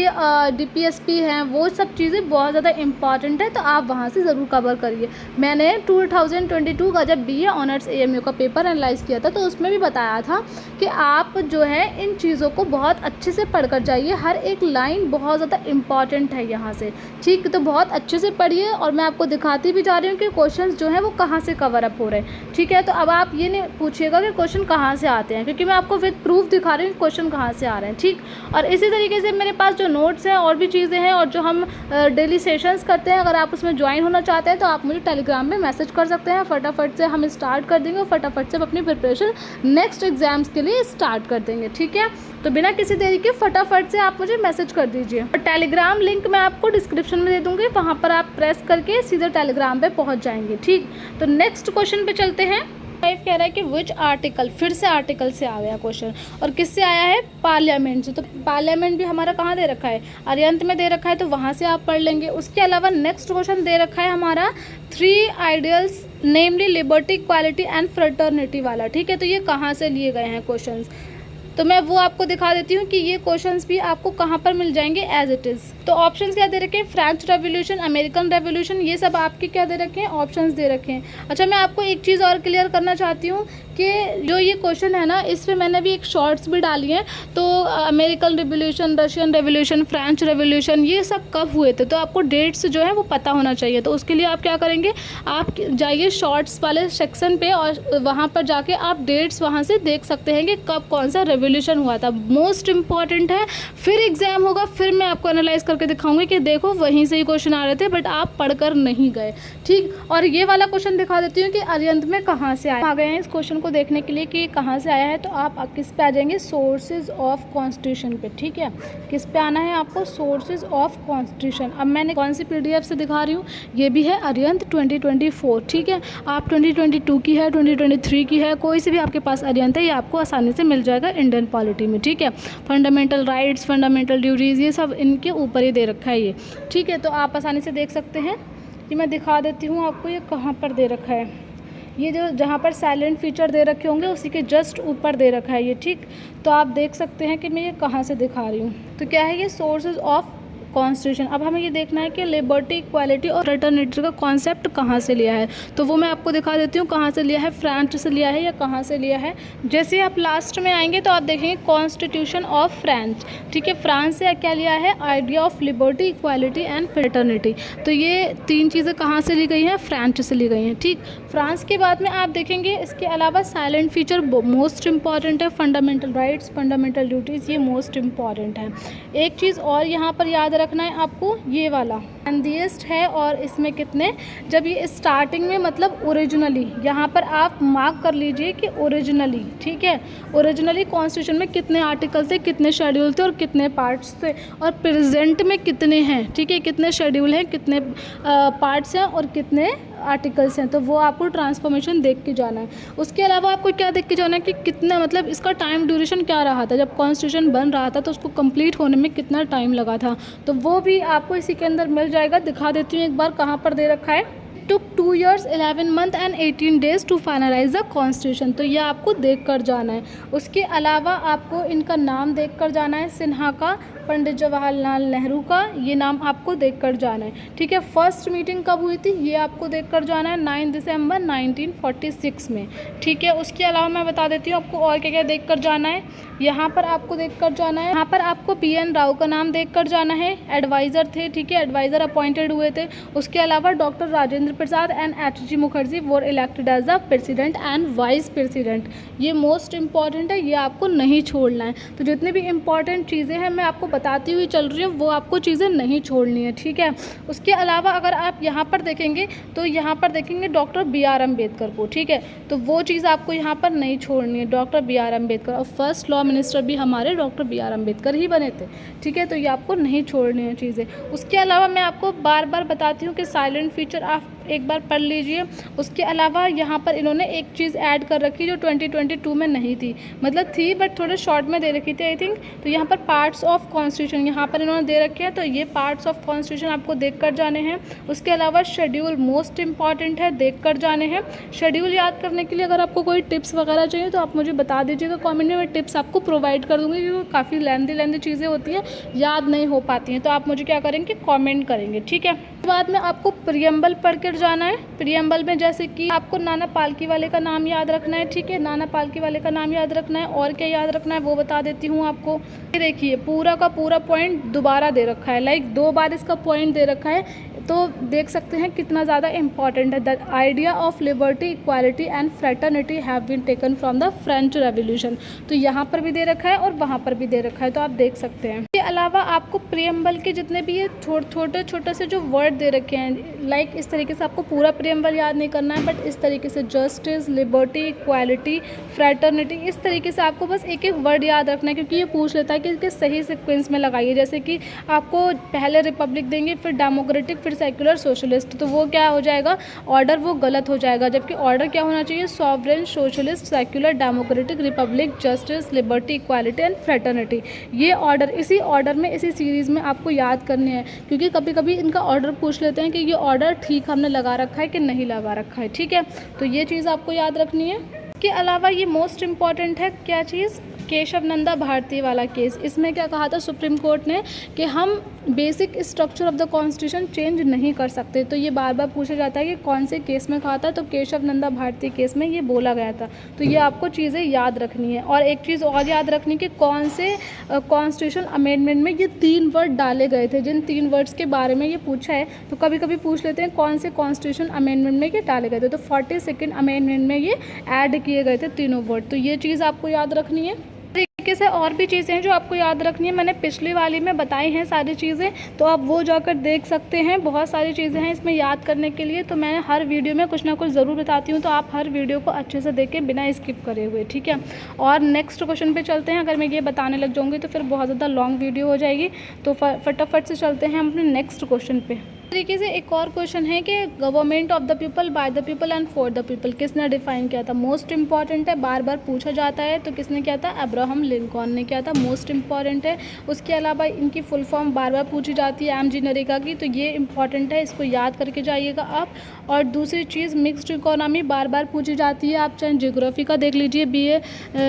DPSP हैं, वो सब चीज़ें बहुत ज़्यादा इंपॉर्टेंट है, तो आप वहाँ से ज़रूर कवर करिए। मैंने 2022 का जब BA ऑनर्स AMU का पेपर एनालाइज किया था, तो उसमें भी बताया था कि आप जो है इन चीज़ों को बहुत अच्छे से पढ़ कर जाइए, हर एक लाइन बहुत ज़्यादा इंपॉर्टेंट है यहाँ से। ठीक, तो बहुत अच्छे से पढ़िए, और मैं आपको दिखाती भी जा रही हूँ कि क्वेश्चंस जो है वो कहाँ से कवर अप हो रहे हैं। ठीक है, तो अब आप ये नहीं पूछिएगा कि क्वेश्चन कहाँ से आते हैं, क्योंकि मैं आपको विद प्रूफ दिखा रही हूँ क्वेश्चन कहाँ से आ रहे हैं। ठीक, और इसी तरीके से मेरे पास जो नोट्स हैं और भी चीज़ें हैं, और जो हम डेली सेशंस करते हैं, अगर आप उसमें ज्वाइन होना चाहते हैं तो आप मुझे टेलीग्राम में मैसेज कर सकते हैं। फटाफट से हम स्टार्ट कर देंगे और फटाफट से अपनी प्रिपरेशन नेक्स्ट एग्जाम्स के लिए स्टार्ट कर देंगे। ठीक है, तो बिना किसी देरी के फटाफट से आप मुझे मैसेज कर दीजिए, और टेलीग्राम लिंक मैं आपको डिस्क्रिप्शन में दे दूँगी, वहाँ पर आप प्रेस करके सीधे टेलीग्राम पे पहुँच जाएंगे। ठीक, तो नेक्स्ट क्वेश्चन पे चलते हैं। 5 कह रहा है कि विच आर्टिकल, फिर से आर्टिकल से आ गया क्वेश्चन, और किससे आया है, पार्लियामेंट से। तो पार्लियामेंट भी हमारा कहाँ दे रखा है, अरिहंत में दे रखा है, तो वहाँ से आप पढ़ लेंगे। उसके अलावा नेक्स्ट क्वेश्चन दे रखा है हमारा 3 ideals namely liberty, equality and fraternity वाला। ठीक है, तो ये कहाँ से लिए गए हैं क्वेश्चंस, तो मैं वो आपको दिखा देती हूँ कि ये क्वेश्चंस भी आपको कहाँ पर मिल जाएंगे एज इट इज़। तो ऑप्शंस क्या दे रखे हैं, फ्रेंच रेवोल्यूशन, अमेरिकन रेवोल्यूशन, ये सब आपके क्या दे रखे हैं, ऑप्शंस दे रखे हैं। अच्छा, मैं आपको एक चीज़ और क्लियर करना चाहती हूँ कि जो ये क्वेश्चन है ना, इस पर मैंने भी एक शॉर्ट्स भी डाली हैं। तो American revolution, Russian revolution, French revolution, ये सब कब हुए थे, तो आपको डेट्स जो है वो पता होना चाहिए। तो उसके लिए आप क्या करेंगे, आप जाइए शॉर्ट्स वाले सेक्शन पे, और वहाँ पर जाके आप डेट्स वहाँ से देख सकते हैं कि कब कौन सा रेवोल्यूशन हुआ था। मोस्ट इंपॉर्टेंट है, फिर एग्जाम होगा, फिर मैं आपको एनालाइज करके दिखाऊंगी कि देखो वहीं से ही क्वेश्चन आ रहे थे, बट आप पढ़कर नहीं गए। ठीक, और ये वाला क्वेश्चन दिखा देती हूँ कि अरिहंत में कहाँ से आ गए हैं इस क्वेश्चन को देखने के लिए कि कहाँ से आया है। तो आप किस पे आ जाएंगे, सोर्सेज ऑफ कॉन्स्टिट्यूशन पे। ठीक है, किस पे आना है आपको, सोर्सेज ऑफ कॉन्स्टिट्यूशन। अब मैंने कौन सी PDF से दिखा रही हूँ, ये भी है अरिहंत 2024। ठीक है, आप 2022 की है, 2023 की है, कोई से भी आपके पास अरिहंत है, ये आपको आसानी से मिल जाएगा इंडियन पॉलिटी में। ठीक है, फंडामेंटल राइट्स, फंडामेंटल ड्यूटीज़, ये सब इनके ऊपर ही दे रखा है ये। ठीक है, तो आप आसानी से देख सकते हैं ये मैं दिखा देती हूँ आपको ये कहाँ पर दे रखा है। ये जो जहाँ पर साइलेंट फीचर दे रखे होंगे उसी के जस्ट ऊपर दे रखा है ये, ठीक। तो आप देख सकते हैं कि मैं ये कहाँ से दिखा रही हूँ। तो क्या है ये सोर्सेज ऑफ कॉन्स्टिट्यूशन। अब हमें ये देखना है कि लिबर्टी, इक्वालिटी और फ्रेटर्निटी का कॉन्सेप्ट कहाँ से लिया है। तो वो मैं आपको दिखा देती हूँ कहाँ से लिया है, फ्रांस से लिया है या कहाँ से लिया है। जैसे आप लास्ट में आएंगे तो आप देखेंगे कॉन्स्टिट्यूशन ऑफ फ्रांस, ठीक है। फ्रांस से क्या लिया है, idea of liberty, equality and fraternity. तो ये 3 चीज़ें कहाँ से ली गई हैं, फ्रांस से ली गई हैं, ठीक। फ्रांस के बाद में आप देखेंगे इसके अलावा साइलेंट फीचर मोस्ट इंपॉर्टेंट है, फंडामेंटल राइट्स, फंडामेंटल ड्यूटीज़, ये मोस्ट इंपॉर्टेंट है। एक चीज़ और यहाँ पर याद रखना है आपको, ये वाला एंथियस्ट है और इसमें कितने, जब ये स्टार्टिंग में मतलब ओरिजिनली, यहाँ पर आप मार्क कर लीजिए कि ओरिजिनली, ठीक है। ओरिजिनली कॉन्स्टिट्यूशन में कितने आर्टिकल थे, कितने शेड्यूल थे और कितने पार्ट्स थे, और प्रेजेंट में कितने हैं, ठीक है। कितने शेड्यूल हैं, कितने पार्ट्स हैं और कितने आर्टिकल्स हैं। तो वो आपको ट्रांसफॉर्मेशन देख के जाना है। उसके अलावा आपको क्या देख के जाना है कि कितना मतलब इसका टाइम ड्यूरेशन क्या रहा था, जब कॉन्स्टिट्यूशन बन रहा था तो उसको कंप्लीट होने में कितना टाइम लगा था। तो वो भी आपको इसी के अंदर मिल जाएगा। दिखा देती हूँ एक बार कहाँ पर दे रखा है। took 2 years 11 month and 18 days to finalize the constitution। तो ये आपको देख कर जाना है। उसके अलावा आपको इनका नाम देख कर जाना है, सिन्हा का, पंडित जवाहरलाल नेहरू का, ये नाम आपको देख कर जाना है, ठीक है। फर्स्ट मीटिंग कब हुई थी ये आपको देख कर जाना है, 9 दिसंबर 1946 में, ठीक है। उसके अलावा मैं बता देती हूँ आपको और क्या क्या देख कर जाना है। यहाँ पर आपको देख कर जाना है, यहाँ पर आपको PN राव का नाम देख कर जाना है, एडवाइज़र थे, ठीक है, एडवाइज़र अपॉइंटेड हुए थे। उसके अलावा doctor Rajendra Prasad and HG Mukherjee were elected as the president and vice president. ये मोस्ट इंपॉर्टेंट है, ये आपको नहीं छोड़ना है। तो जितनी भी इंपॉर्टेंट चीज़ें हैं मैं आपको बताती हुई चल रही हूँ, वो आपको चीज़ें नहीं छोड़नी है, ठीक है। उसके अलावा अगर आप यहाँ पर देखेंगे तो यहाँ पर देखेंगे डॉक्टर BR अम्बेडकर को, ठीक है। तो वो चीज़ आपको यहाँ पर नहीं छोड़नी है, डॉक्टर BR अम्बेडकर। और फर्स्ट लॉ मिनिस्टर भी हमारे डॉक्टर BR अम्बेडकर ही बने थे, ठीक है। तो ये आपको नहीं छोड़नी है चीज़ें। उसके अलावा मैं आपको बार बार बताती हूँ कि साइलेंट फीचर आप एक बार पढ़ लीजिए। उसके अलावा यहाँ पर इन्होंने एक चीज़ ऐड कर रखी जो 2022 में नहीं थी, मतलब थी बट थोड़े शॉर्ट में दे रखी थी आई थिंक। तो यहाँ पर पार्ट्स ऑफ कॉन्स्टिट्यूशन यहाँ पर इन्होंने दे रखे हैं, तो ये पार्ट्स ऑफ कॉन्स्टिट्यूशन आपको देख कर जाने हैं। उसके अलावा शेड्यूल मोस्ट इंपॉर्टेंट है, देख कर जाने हैं। शेड्यूल याद करने के लिए अगर आपको कोई टिप्स वगैरह चाहिए तो आप मुझे बता दीजिएगा कमेंट में, मैं टिप्स आपको प्रोवाइड कर दूँगी, क्योंकि काफ़ी लेंदी चीज़ें होती हैं, याद नहीं हो पाती हैं। तो आप मुझे क्या करेंगे, कॉमेंट करेंगे, ठीक है। बाद में आपको प्रियम्बल पढ़ कर जाना है। प्रियम्बल में जैसे कि आपको नाना पालकीवाले का नाम याद रखना है, ठीक है, नाना पालकीवाले का नाम याद रखना है। और क्या याद रखना है वो बता देती हूँ आपको। ये देखिए पूरा का पूरा पॉइंट दोबारा दे रखा है, लाइक 2 बार इसका पॉइंट दे रखा है। तो देख सकते हैं कितना ज़्यादा इंपॉर्टेंट है। The idea of liberty, equality and fraternity have been taken from the French revolution. तो यहाँ पर भी दे रखा है और वहाँ पर भी दे रखा है, तो आप देख सकते हैं। इसके अलावा आपको प्रियम्बल के जितने भी ये छोटे से जो वर्ड दे रखे हैं, लाइक इस तरीके से आपको पूरा प्रियम्बल याद नहीं करना है, बट इस तरीके से जस्टिस, लिबर्टी, इक्वालिटी, फ्रेटर्निटी, इस तरीके से आपको बस एक एक वर्ड याद रखना है, क्योंकि ये पूछ लेता है कि इसके सही सीक्वेंस में लगाइए। जैसे कि आपको पहले रिपब्लिक देंगे, फिर डेमोक्रेटिक, फिर सेक्युलर, सोशलिस्ट, तो वो क्या हो जाएगा, ऑर्डर वो गलत हो जाएगा। जबकि ऑर्डर क्या होना चाहिए, sovereign, socialist, secular, democratic, Republic, justice, liberty, equality and fraternity. ये ऑर्डर इसी ऑर्डर में, इसी सीरीज़ में आपको याद करने हैं, क्योंकि कभी कभी इनका ऑर्डर पूछ लेते हैं कि ये ऑर्डर ठीक हमने लगा रखा है कि नहीं लगा रखा है, ठीक है। तो ये चीज़ आपको याद रखनी है। इसके अलावा ये मोस्ट इम्पॉर्टेंट है, क्या चीज़, केशव नंदा भारती वाला केस। इसमें क्या कहा था सुप्रीम कोर्ट ने कि हम basic structure of the constitution change नहीं कर सकते। तो ये बार बार पूछा जाता है कि कौन से केस में कहा था, तो केशव नंदा भारती केस में ये बोला गया था। तो ये आपको चीज़ें याद रखनी है। और एक चीज़ और याद रखनी कि कौन से कॉन्स्टिट्यूशन अमेंडमेंट में ये 3 वर्ड डाले गए थे, जिन 3 वर्ड्स के बारे में ये पूछा है। तो कभी कभी पूछ लेते हैं कौन से कॉन्स्टिट्यूशन अमेंडमेंट में ये डाले गए थे, तो 42nd अमेंडमेंट में ये ऐड किए गए थे तीनों वर्ड। तो ये चीज़ आपको याद रखनी है। तरीके से और भी चीज़ें हैं जो आपको याद रखनी है, मैंने पिछली वाली में बताई हैं सारी चीज़ें, तो आप वो जाकर देख सकते हैं। बहुत सारी चीज़ें हैं इसमें याद करने के लिए, तो मैं हर वीडियो में कुछ ना कुछ ज़रूर बताती हूँ, तो आप हर वीडियो को अच्छे से देखें बिना स्किप करे हुए, ठीक है। और नेक्स्ट क्वेश्चन पे चलते हैं। अगर मैं ये बताने लग जाऊँगी तो फिर बहुत ज़्यादा लॉन्ग वीडियो हो जाएगी, तो फटाफट से चलते हैं हम अपने नेक्स्ट क्वेश्चन पे। तरीके से एक और क्वेश्चन है कि government of the people, by the people and for the people किसने डिफाइन किया था। मोस्ट इंपॉर्टेंट है, बार बार पूछा जाता है, तो किसने किया था, अब्राहम लिंकन ने किया था। मोस्ट इंपॉर्टेंट है। उसके अलावा इनकी फुल फॉर्म बार बार पूछी जाती है एमजी नरेगा की, तो ये इंपॉर्टेंट है, इसको याद करके जाइएगा आप। और दूसरी चीज़ मिक्स्ड इकोनॉमी बार बार पूछी जाती है, आप चाहे ज्योग्राफी का देख लीजिए BA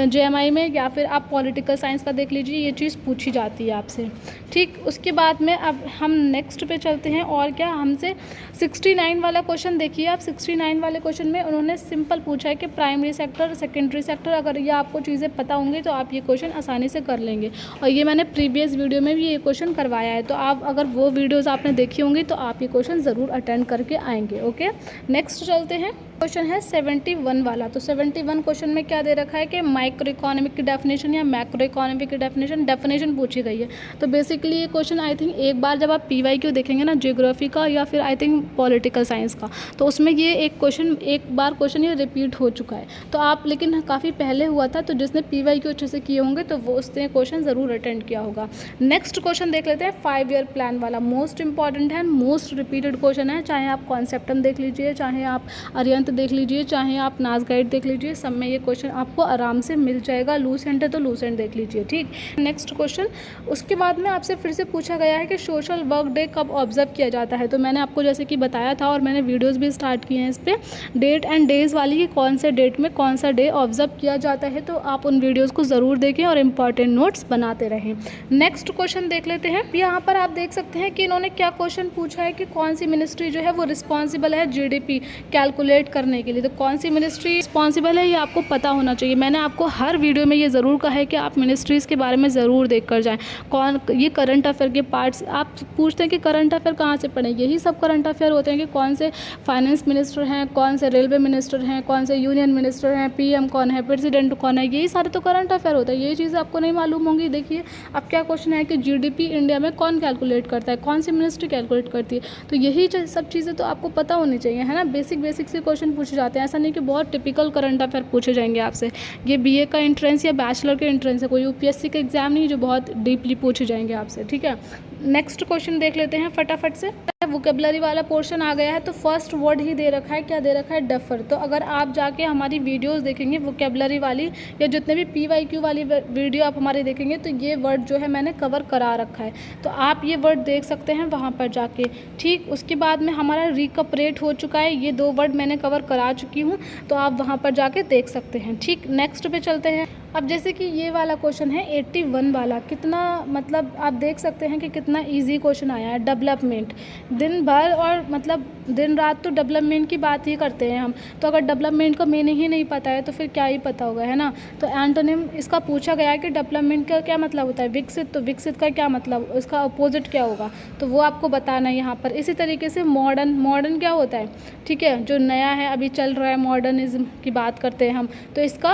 JMI में, या फिर आप पॉलिटिकल साइंस का देख लीजिए, ये चीज़ पूछी जाती है आपसे। ठीक, उसके बाद में अब हम नेक्स्ट पे चलते हैं। और क्या हमसे 69 वाला क्वेश्चन देखिए आप। 69 वाले क्वेश्चन में उन्होंने सिंपल पूछा है कि प्राइमरी सेक्टर, सेकेंडरी सेक्टर, अगर ये आपको चीज़ें पता होंगी तो आप ये क्वेश्चन आसानी से कर लेंगे। और ये मैंने प्रीवियस वीडियो में भी ये क्वेश्चन करवाया है, तो आप अगर वो वीडियोज़ आपने देखी होंगी तो आप ये क्वेश्चन ज़रूर अटेंड करके आएंगे। ओके, नेक्स्ट चलते हैं। क्वेश्चन है 71 वाला। तो 71 क्वेश्चन में क्या दे रखा है कि माइक्रो इकोनॉमिक की डेफिनेशन या मैक्रो इकोनॉमिक की डेफिनेशन पूछी गई है। तो बेसिकली ये क्वेश्चन आई थिंक एक बार जब आप PYQ देखेंगे ना ज्योग्राफी का या फिर आई थिंक पॉलिटिकल साइंस का, तो उसमें ये एक बार क्वेश्चन ये रिपीट हो चुका है। तो आप लेकिन काफ़ी पहले हुआ था, तो जिसने PYQ अच्छे से किए होंगे तो वो उसने क्वेश्चन ज़रूर अटेंड किया होगा। नेक्स्ट क्वेश्चन देख लेते हैं 5 ईयर प्लान वाला। मोस्ट इंपॉर्टेंट है, मोस्ट रिपीटेड क्वेश्चन है, चाहे आप कॉन्सेप्टम देख लीजिए, चाहे आप अरिहंत देख लीजिए, चाहे आप नाज गाइड देख लीजिए, सब में ये क्वेश्चन आपको आराम से मिल जाएगा। लूसेंट है तो लूसेंट देख लीजिए। ठीक, नेक्स्ट क्वेश्चन। उसके बाद में आपसे फिर से पूछा गया है कि सोशल वर्क डे कब ऑब्जर्व किया जाता है। तो मैंने आपको जैसे कि बताया था और मैंने वीडियोस भी स्टार्ट किए हैं इस पर, डेट एंड डेज वाली कि कौन से डेट में कौन सा डे ऑब्जर्व किया जाता है, तो आप उन वीडियोज़ को ज़रूर देखें और इंपॉर्टेंट नोट्स बनाते रहें। नेक्स्ट क्वेश्चन देख लेते हैं। यहाँ पर आप देख सकते हैं कि इन्होंने क्या क्वेश्चन पूछा है कि कौन सी मिनिस्ट्री जो है वो रिस्पॉन्सिबल है GDP कैलकुलेट करने के लिए। तो कौन सी मिनिस्ट्री रिस्पॉन्सिबल है ये आपको पता होना चाहिए। मैंने आपको हर वीडियो में ये ज़रूर कहा है कि आप मिनिस्ट्रीज़ के बारे में ज़रूर देख कर जाएँ। कौन ये करंट अफेयर के पार्ट्स, आप पूछते हैं कि करंट अफेयर कहाँ से पढ़ें, यही सब करंट अफेयर होते हैं कि कौन से फाइनेंस मिनिस्टर हैं, कौन से रेलवे मिनिस्टर हैं, कौन से यूनियन मिनिस्टर हैं, PM कौन है, प्रेसिडेंट कौन है, यही सारे तो करंट अफेयर होता है। यही चीज़ आपको नहीं मालूम होंगी। देखिए अब क्या क्वेश्चन है कि GDP इंडिया में कौन कैलकुलेट करता है, कौन सी मिनिस्ट्री कैलकुलेट करती है, तो यही सब चीज़ें तो आपको पता होनी चाहिए, है ना। बेसिक से क्वेश्चन पूछे जाते हैं, ऐसा नहीं कि बहुत टिपिकल करंट अफेयर पूछे जाएंगे आपसे। ये BA का एंट्रेंस या बैचलर के एंट्रेंस है, कोई UPSC का एग्जाम नहीं जो बहुत डीपली पूछे जाएंगे आपसे। ठीक है, नेक्स्ट क्वेश्चन देख लेते हैं फटाफट से। वोकेबलरी वाला पोर्शन आ गया है, तो फर्स्ट वर्ड ही दे रखा है, क्या दे रखा है, डफर। तो अगर आप जाके हमारी वीडियोस देखेंगे वोकेबलरी वाली या जितने भी PYQ वाली वीडियो आप हमारी देखेंगे, तो ये वर्ड जो है मैंने कवर करा रखा है, तो आप ये वर्ड देख सकते हैं वहाँ पर जाके। ठीक, उसके बाद में हमारा रिकपरेट हो चुका है, ये 2 वर्ड मैंने कवर करा चुकी हूँ, तो आप वहाँ पर जाके देख सकते हैं। ठीक, नेक्स्ट पे चलते हैं। अब जैसे कि ये वाला क्वेश्चन है 81 वाला, कितना मतलब आप देख सकते हैं कि कितना इजी क्वेश्चन आया है। डेवलपमेंट, दिन भर और मतलब दिन रात तो डेवलपमेंट की बात ही करते हैं हम, तो अगर डेवलपमेंट का मीनिंग ही नहीं पता है तो फिर क्या ही पता होगा, है ना। तो एंटोनिम इसका पूछा गया है कि डेवलपमेंट का क्या मतलब होता है, विकसित, तो विकसित का क्या मतलब, इसका अपोजिट क्या होगा, तो वो आपको बताना है यहाँ पर। इसी तरीके से मॉडर्न क्या होता है, ठीक है, जो नया है अभी चल रहा है, मॉडर्निज्म की बात करते हैं हम, तो इसका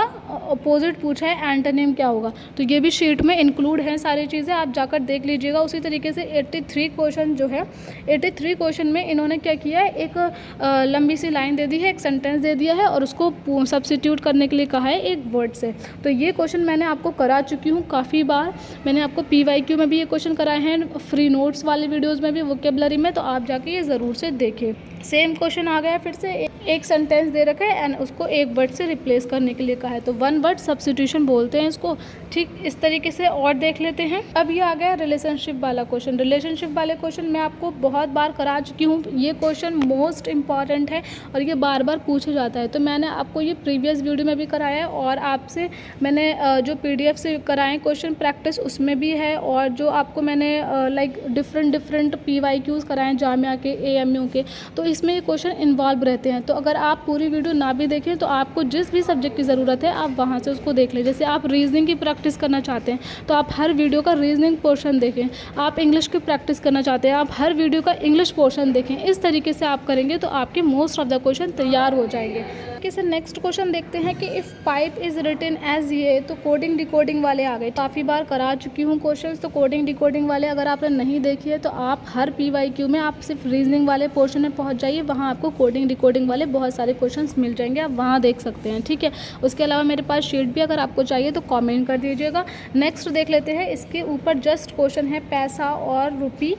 अपोजिट पूछा है, एंटोनिम क्या होगा। तो ये भी शीट में इंक्लूड है सारी चीज़ें, आप जाकर देख लीजिएगा। उसी तरीके से 83 क्वेश्चन जो है, 83 क्वेश्चन में इन्होंने क्या किया है, एक लंबी सी लाइन दे दी है, एक सेंटेंस दे दिया है और उसको सब्स्टिट्यूट करने के लिए कहा है एक वर्ड से। तो ये क्वेश्चन मैंने आपको करा चुकी हूँ काफ़ी बार, मैंने आपको PYQ में भी ये क्वेश्चन कराए हैं, फ्री नोट्स वाली वीडियोज़ में भी, वोकेबलरी में, तो आप जाके ये ज़रूर से देखें। सेम क्वेश्चन आ गया फिर से, एक सेंटेंस दे रखा है एंड उसको एक वर्ड से रिप्लेस करने के लिए कहा है, तो 1 वर्ड सब्स्टिट्यूशन बोलते हैं इसको। ठीक, इस तरीके से और देख लेते हैं। अब ये आ गया रिलेशनशिप वाला क्वेश्चन। रिलेशनशिप वाले क्वेश्चन मैं आपको बहुत बार करा चुकी हूँ, ये क्वेश्चन मोस्ट इंपॉर्टेंट है और ये बार बार पूछा जाता है। तो मैंने आपको ये प्रीवियस वीडियो में भी कराया है और आपसे मैंने जो PDF से कराए क्वेश्चन प्रैक्टिस उसमें भी है, और जो आपको मैंने लाइक डिफरेंट PYQs कराएं जामिया के, AMU के, तो इसमें ये क्वेश्चन इन्वॉल्व रहते हैं। तो अगर आप पूरी वीडियो ना भी देखें तो आपको जिस भी सब्जेक्ट की ज़रूरत है आप वहाँ से उसको देख लें। जैसे आप रीजनिंग की प्रैक्टिस करना चाहते हैं तो आप हर वीडियो का रीजनिंग पोर्शन देखें, आप इंग्लिश की प्रैक्टिस करना चाहते हैं आप हर वीडियो का इंग्लिश पोर्शन देखें। इस तरीके से आप करेंगे तो आपके मोस्ट ऑफ द क्वेश्चन तैयार हो जाएंगे। किसी नेक्स्ट क्वेश्चन देखते हैं कि if pipe is written as ये, तो कोडिंग डिकोडिंग वाले आ गए। काफ़ी बार करा चुकी हूँ क्वेश्चंस, तो कोडिंग डिकोडिंग वाले अगर आपने नहीं देखी है तो आप हर PYQ में आप सिर्फ रीजनिंग वाले पोर्शन में पहुँच जाइए, वहाँ आपको कोडिंग डिकोडिंग वाले बहुत सारे क्वेश्चंस मिल जाएंगे, आप वहाँ देख सकते हैं, ठीक है। उसके अलावा मेरे पास शीट भी अगर आपको चाहिए तो कॉमेंट कर दीजिएगा। नेक्स्ट देख लेते हैं, इसके ऊपर जस्ट क्वेश्चन है पैसा और रुपी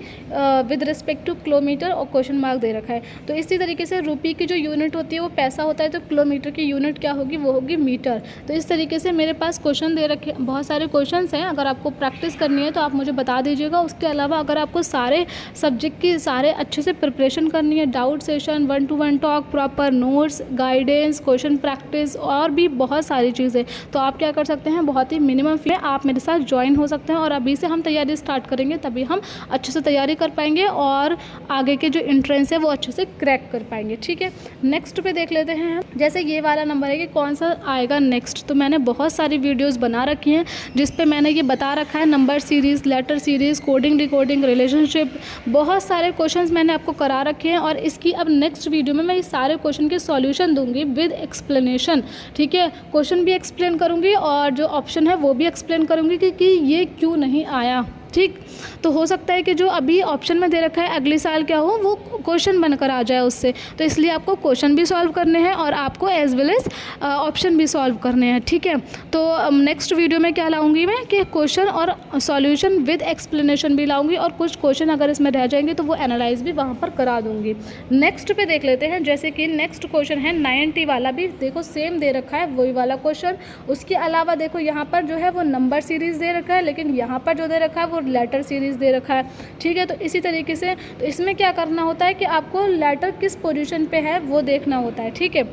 विद रिस्पेक्ट टू किलोमीटर और क्वेश्चन मार्क दे रखा है। तो इसी तरीके से रुपी की जो यूनिट होती है वो पैसा होता है, तो किलोमीटर की यूनिट क्या होगी, वो होगी मीटर। तो इस तरीके से मेरे पास क्वेश्चन दे रखे, बहुत सारे क्वेश्चंस हैं, अगर आपको प्रैक्टिस करनी है तो आप मुझे बता दीजिएगा। उसके अलावा अगर आपको सारे सब्जेक्ट की सारे अच्छे से प्रिपरेशन करनी है, doubt session, 1-to-1 talk, proper notes, guidance, question practice और भी बहुत सारी चीज़ें, तो आप क्या कर सकते हैं, बहुत ही मिनिमम फी है, आप मेरे साथ ज्वाइन हो सकते हैं और अभी से हम तैयारी स्टार्ट करेंगे, तभी हम अच्छे से तैयारी कर पाएंगे और आगे के जो एंट्रेंस है वो अच्छे से क्रैक कर पाएंगे, ठीक है। नेक्स्ट पे देख लेते हैं, जैसे ये वाला नंबर है कि कौन सा आएगा नेक्स्ट, तो मैंने बहुत सारी वीडियोस बना रखी हैं जिस पे मैंने ये बता रखा है, number series, letter series, coding decoding, relationship, बहुत सारे क्वेश्चंस मैंने आपको करा रखे हैं। और इसकी अब नेक्स्ट वीडियो में मैं ये सारे क्वेश्चन के सॉल्यूशन दूंगी विद एक्सप्लेनेशन, ठीक है। क्वेश्चन भी एक्सप्लेन करूँगी और जो ऑप्शन है वो भी एक्सप्लेन करूँगी कि ये क्यों नहीं आया, ठीक। तो हो सकता है कि जो अभी ऑप्शन में दे रखा है अगले साल क्या हो, वो क्वेश्चन बनकर आ जाए उससे, तो इसलिए आपको क्वेश्चन भी सॉल्व करने हैं और आपको एज वेल एज ऑप्शन भी सॉल्व करने हैं, ठीक है। तो नेक्स्ट वीडियो में क्या लाऊंगी मैं कि क्वेश्चन और सॉल्यूशन विद एक्सप्लेनेशन भी लाऊंगी, और कुछ क्वेश्चन अगर इसमें रह जाएंगे तो वो एनालाइज भी वहाँ पर करा दूंगी। नेक्स्ट पे देख लेते हैं, जैसे कि नेक्स्ट क्वेश्चन है 90 वाला, भी देखो सेम दे रखा है वही वाला क्वेश्चन। उसके अलावा देखो यहाँ पर जो है वो नंबर सीरीज़ दे रखा है, लेकिन यहाँ पर जो दे रखा है वो लेटर सीरीज़ दे रखा है, ठीक है। तो इसी तरीके से तो इसमें क्या करना होता है कि आपको लेटर किस पोजीशन पे है वो देखना होता है, ठीक है।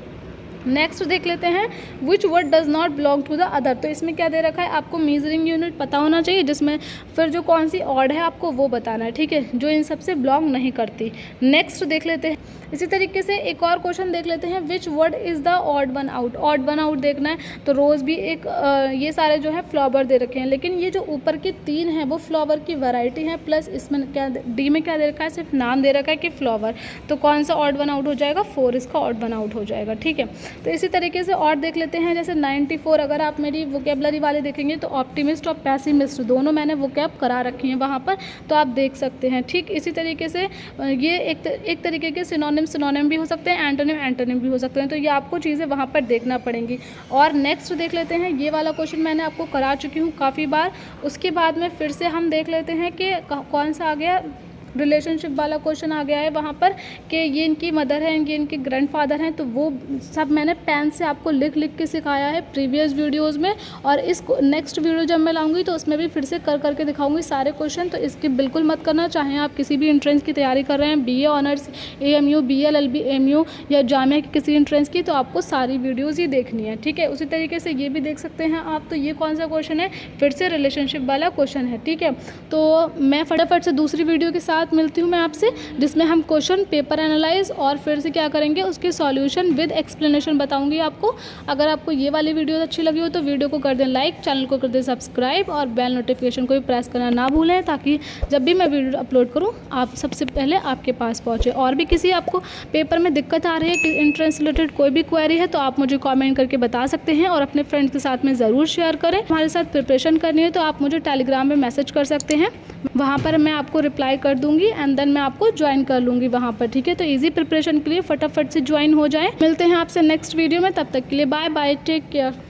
नेक्स्ट देख लेते हैं, which word does not belong to the other, तो इसमें क्या दे रखा है, आपको मीजरिंग यूनिट पता होना चाहिए, जिसमें फिर जो कौन सी ऑड है आपको वो बताना है, ठीक है, जो इन सब से बिलोंग नहीं करती। नेक्स्ट देख लेते हैं, इसी तरीके से एक और क्वेश्चन देख लेते हैं, which word is the odd one out, odd one out देखना है। तो रोज़ भी एक ये सारे जो है फ्लावर दे रखे हैं, लेकिन ये जो ऊपर की 3 है वो फ्लावर की वैरायटी है, प्लस इसमें क्या डी में क्या दे रखा है, सिर्फ नाम दे रखा है कि फ्लावर, तो कौन सा ऑड वन आउट हो जाएगा, 4 इसका ऑड वन आउट हो जाएगा, ठीक है। तो इसी तरीके से और देख लेते हैं, जैसे 94 अगर आप मेरी वोकेबलरी वाले देखेंगे तो ऑप्टिमिस्ट और पैसिमिस्ट दोनों मैंने वोकैब करा रखी हैं वहाँ पर, तो आप देख सकते हैं, ठीक। इसी तरीके से ये एक तरीके के सिनोनिम भी हो सकते हैं, एंटोनिम भी हो सकते हैं, तो ये आपको चीज़ें वहाँ पर देखना पड़ेंगी। और नेक्स्ट देख लेते हैं, ये वाला क्वेश्चन मैंने आपको करा चुकी हूँ काफ़ी बार। उसके बाद में फिर से हम देख लेते हैं कि कौन सा आ गया, रिलेशनशिप वाला क्वेश्चन आ गया है वहाँ पर कि ये इनकी मदर है, ये इनके ग्रैंडफादर हैं, तो वो सब मैंने पेन से आपको लिख के सिखाया है प्रीवियस वीडियोस में, और इस नेक्स्ट वीडियो जब मैं लाऊंगी तो उसमें भी फिर से करके दिखाऊंगी सारे क्वेश्चन। तो इसकी बिल्कुल मत करना, चाहे आप किसी भी एंट्रेंस की तैयारी कर रहे हैं, BA honours, AMU, BL, LB, MU या जामिया की किसी एंट्रेंस की, तो आपको सारी वीडियोज़ ही देखनी है, ठीक है। उसी तरीके से ये भी देख सकते हैं आप, तो ये कौन सा क्वेश्चन है, फिर से रिलेशनशिप वाला क्वेश्चन है, ठीक है। तो मैं फटाफट से दूसरी वीडियो के साथ मिलती हूँ मैं आपसे, जिसमें हम क्वेश्चन पेपर एनालाइज और फिर से क्या करेंगे उसके सॉल्यूशन विद एक्सप्लेनेशन बताऊंगी आपको। अगर आपको ये वाली वीडियो अच्छी लगी हो तो वीडियो को कर दें लाइक, चैनल को कर दें सब्सक्राइब और बेल नोटिफिकेशन को भी प्रेस करना ना भूलें, ताकि जब भी मैं वीडियो अपलोड करूँ आप सबसे पहले आपके पास पहुँचे। और भी किसी आपको पेपर में दिक्कत आ रही है कि एंट्रेंस रिलेटेड कोई भी क्वेरी है तो आप मुझे कॉमेंट करके बता सकते हैं और अपने फ्रेंड्स के साथ में ज़रूर शेयर करें। हमारे साथ प्रिपरेशन करनी है तो आप मुझे टेलीग्राम में मैसेज कर सकते हैं, वहाँ पर मैं आपको रिप्लाई कर दूँगी एंड देन मैं आपको ज्वाइन कर लूँगी वहाँ पर, ठीक है। तो इजी प्रिपरेशन के लिए फटाफट से ज्वाइन हो जाएं। मिलते हैं आपसे नेक्स्ट वीडियो में, तब तक के लिए बाय बाय, टेक केयर।